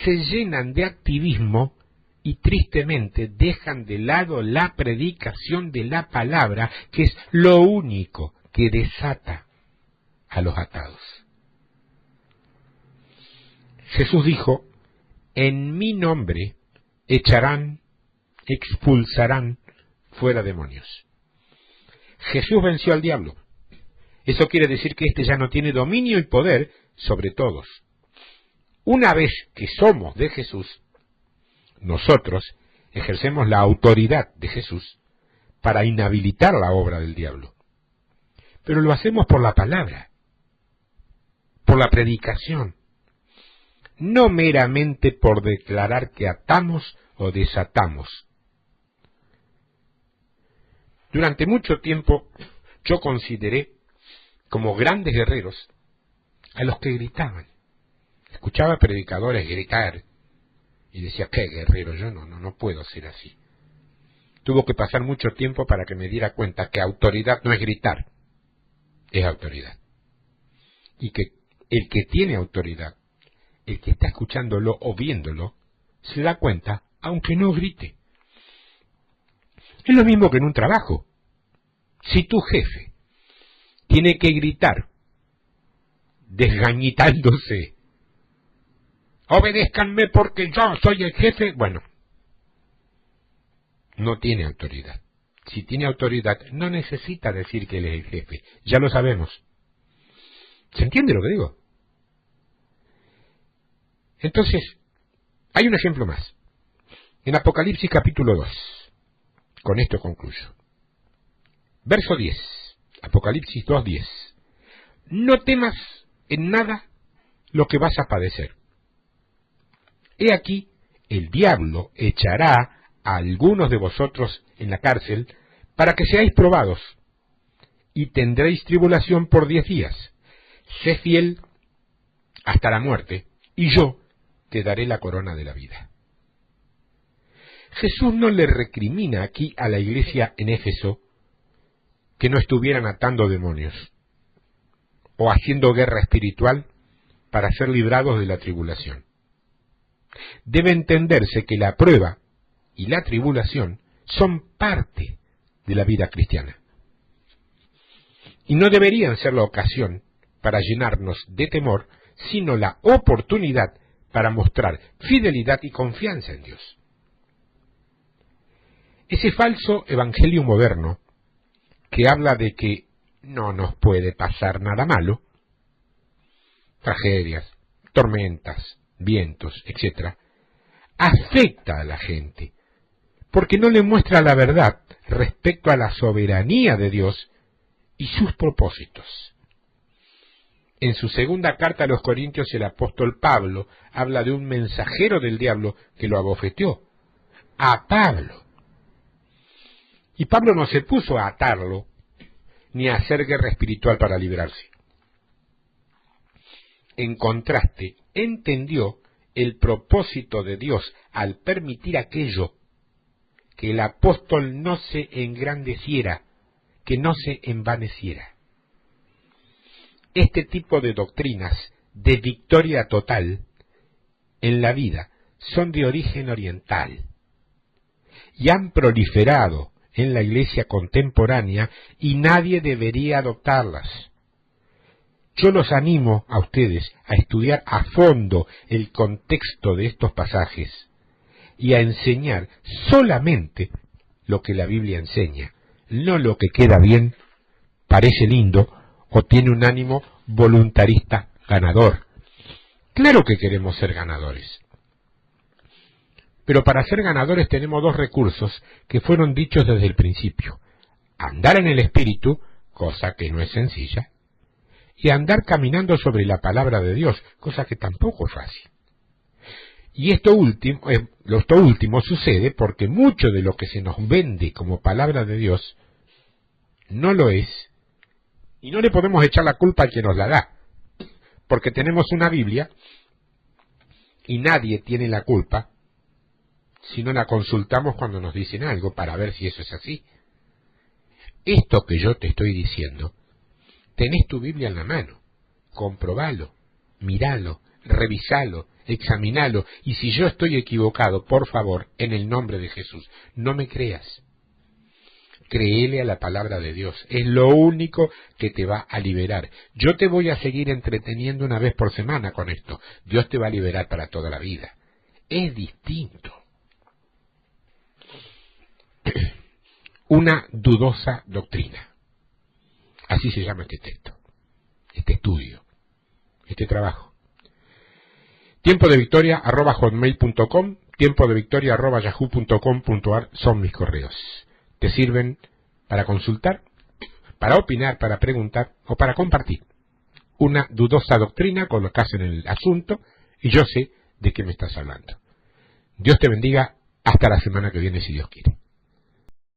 [SPEAKER 1] Se llenan de activismo y tristemente dejan de lado la predicación de la palabra, que es lo único que desata a los atados. Jesús dijo, en mi nombre echarán, expulsarán fuera demonios. Jesús venció al diablo. Eso quiere decir que éste ya no tiene dominio y poder sobre todos. Una vez que somos de Jesús, nosotros ejercemos la autoridad de Jesús para inhabilitar la obra del diablo. Pero lo hacemos por la palabra, por la predicación, no meramente por declarar que atamos o desatamos. Durante mucho tiempo yo consideré como grandes guerreros a los que gritaban. Escuchaba predicadores gritar y decía, qué guerrero, yo no puedo ser así. Tuvo que pasar mucho tiempo para que me diera cuenta que autoridad no es gritar, es autoridad. Y que el que tiene autoridad, el que está escuchándolo o viéndolo, se da cuenta aunque no grite. Es lo mismo que en un trabajo. Si tu jefe tiene que gritar, desgañitándose, obedézcanme porque yo soy el jefe, bueno, no tiene autoridad. Si tiene autoridad, no necesita decir que él es el jefe, ya lo sabemos. ¿Se entiende lo que digo? Entonces, hay un ejemplo más. En Apocalipsis capítulo 2, con esto concluyo. Verso 10, Apocalipsis 2:10. No temas en nada lo que vas a padecer. He aquí, el diablo echará a algunos de vosotros en la cárcel para que seáis probados, y tendréis tribulación por 10 días. Sé fiel hasta la muerte, y yo te daré la corona de la vida. Jesús no le recrimina aquí a la iglesia en Éfeso que no estuvieran atando demonios o haciendo guerra espiritual para ser librados de la tribulación. Debe entenderse que la prueba y la tribulación son parte de la vida cristiana. Y no deberían ser la ocasión para llenarnos de temor, sino la oportunidad para mostrar fidelidad y confianza en Dios. Ese falso evangelio moderno que habla de que no nos puede pasar nada malo, tragedias, tormentas, vientos, etc., afecta a la gente, porque no le muestra la verdad respecto a la soberanía de Dios y sus propósitos. En su segunda carta a los Corintios, el apóstol Pablo habla de un mensajero del diablo que lo abofeteó, a Pablo. Y Pablo no se puso a atarlo, ni a hacer guerra espiritual para librarse. En contraste, entendió el propósito de Dios al permitir aquello, que el apóstol no se engrandeciera, que no se envaneciera. Este tipo de doctrinas de victoria total en la vida son de origen oriental y han proliferado en la iglesia contemporánea y nadie debería adoptarlas. Yo los animo a ustedes a estudiar a fondo el contexto de estos pasajes y a enseñar solamente lo que la Biblia enseña, no lo que queda bien, parece lindo o tiene un ánimo voluntarista ganador. Claro que queremos ser ganadores. Pero para ser ganadores tenemos dos recursos que fueron dichos desde el principio. Andar en el Espíritu, cosa que no es sencilla, y andar caminando sobre la palabra de Dios, cosa que tampoco es fácil. Y esto último sucede porque mucho de lo que se nos vende como palabra de Dios no lo es, y no le podemos echar la culpa a quien nos la da, porque tenemos una Biblia y nadie tiene la culpa si no la consultamos cuando nos dicen algo para ver si eso es así. Esto que yo te estoy diciendo, tenés tu Biblia en la mano, comprobalo, miralo, revisalo, examinalo, y si yo estoy equivocado, por favor, en el nombre de Jesús, no me creas. Créele a la palabra de Dios, es lo único que te va a liberar. Yo te voy a seguir entreteniendo una vez por semana con esto, Dios te va a liberar para toda la vida. Es distinto. Una dudosa doctrina. Así se llama este texto, este estudio, este trabajo. tiempodevictoria@hotmail.com, tiempodevictoria@yahoo.com.ar son mis correos. Te sirven para consultar, para opinar, para preguntar o para compartir. Una dudosa doctrina, colocas en el asunto y yo sé de qué me estás hablando. Dios te bendiga, hasta la semana que viene si Dios quiere.